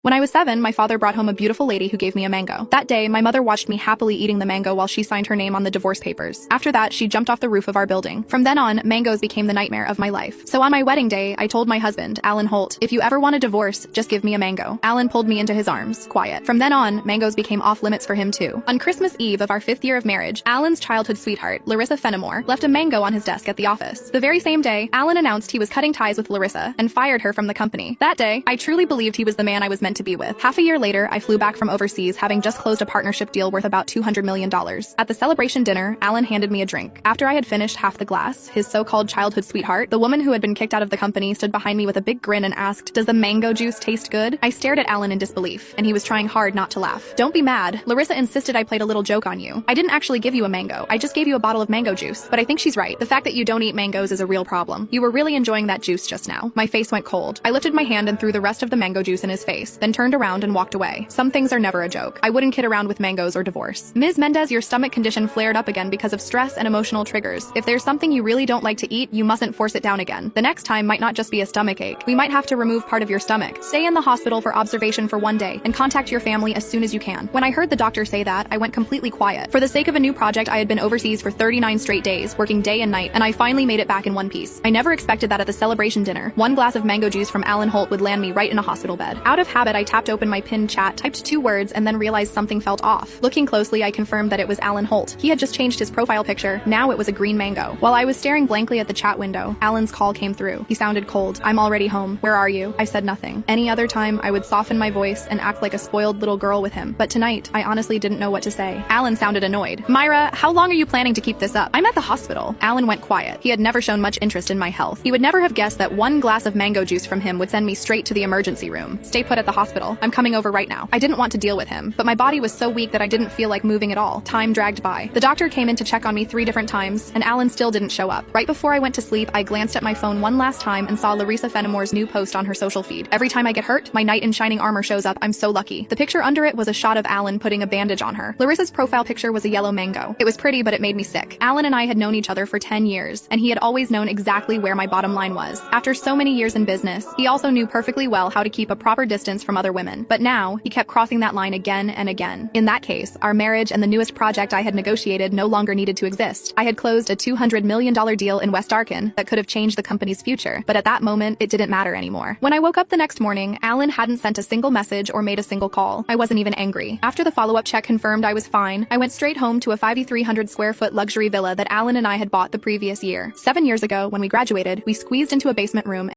When I was 7, my father brought home a beautiful lady who gave me a mango. That day, my mother watched me happily eating the mango while she signed her name on the divorce papers. After that, she jumped off the roof of our building. From then on, mangoes became the nightmare of my life. So on my wedding day, I told my husband, Alan Holt, if you ever want a divorce, just give me a mango. Alan pulled me into his arms. Quiet. From then on, mangoes became off limits for him too. On Christmas Eve of our 5th year of marriage, Alan's childhood sweetheart, Larissa Fenimore, left a mango on his desk at the office. The very same day, Alan announced he was cutting ties with Larissa and fired her from the company. That day, I truly believed he was the man I was meant to be with. Half a year later, I flew back from overseas, having just closed a partnership deal worth about $200 million. At the celebration dinner, Alan handed me a drink. After I had finished half the glass, his so-called childhood sweetheart, the woman who had been kicked out of the company, stood behind me with a big grin and asked, "Does the mango juice taste good?" I stared at Alan in disbelief, and he was trying hard not to laugh. "Don't be mad. Larissa insisted I played a little joke on you. I didn't actually give you a mango. I just gave you a bottle of mango juice." But I think she's right. The fact that you don't eat mangoes is a real problem. You were really enjoying that juice just now. My face went cold. I lifted my hand and threw the rest of the mango juice in his face, then turned around and walked away. Some things are never a joke. I wouldn't kid around with mangoes or divorce. Ms. Mendez, your stomach condition flared up again because of stress and emotional triggers. If there's something you really don't like to eat, you mustn't force it down again. The next time might not just be a stomach ache. We might have to remove part of your stomach. Stay in the hospital for observation for 1 day and contact your family as soon as you can. When I heard the doctor say that, I went completely quiet. For the sake of a new project, I had been overseas for 39 straight days, working day and night, and I finally made it back in one piece. I never expected that at the celebration dinner, 1 glass of mango juice from Alan Holt would land me right in a hospital bed. Out of habit, I tapped open my pinned chat, typed 2 words, and then realized something felt off. Looking closely, I confirmed that it was Alan Holt. He had just changed his profile picture. Now it was a green mango. While I was staring blankly at the chat window, Alan's call came through. He sounded cold. "I'm already home. Where are you?" I said nothing. Any other time, I would soften my voice and act like a spoiled little girl with him. But tonight, I honestly didn't know what to say. Alan sounded annoyed. "Myra, how long are you planning to keep this up? I'm at the hospital." Alan went quiet. He had never shown much interest in my health. He would never have guessed that 1 glass of mango juice from him would send me straight to the emergency room. "Stay put at the hospital. I'm coming over right now." I didn't want to deal with him, but my body was so weak that I didn't feel like moving at all. Time dragged by. The doctor came in to check on me 3 different times, and Alan still didn't show up. Right before I went to sleep, I glanced at my phone one last time and saw Larissa Fenimore's new post on her social feed. "Every time I get hurt, my knight in shining armor shows up. I'm so lucky." The picture under it was a shot of Alan putting a bandage on her. Larissa's profile picture was a yellow mango. It was pretty, but it made me sick. Alan and I had known each other for 10 years, and he had always known exactly where my bottom line was. After so many years in business, he also knew perfectly well how to keep a proper distance from other women. But now, he kept crossing that line again and again. In that case, our marriage and the newest project I had negotiated no longer needed to exist. I had closed a $200 million deal in West Arkan that could have changed the company's future, but at that moment, it didn't matter anymore. When I woke up the next morning, Alan hadn't sent a single message or made a single call. I wasn't even angry. After the follow-up check confirmed I was fine, I went straight home to a 5,300 square foot luxury villa that Alan and I had bought the previous year. 7 years ago, when we graduated, we squeezed into a basement room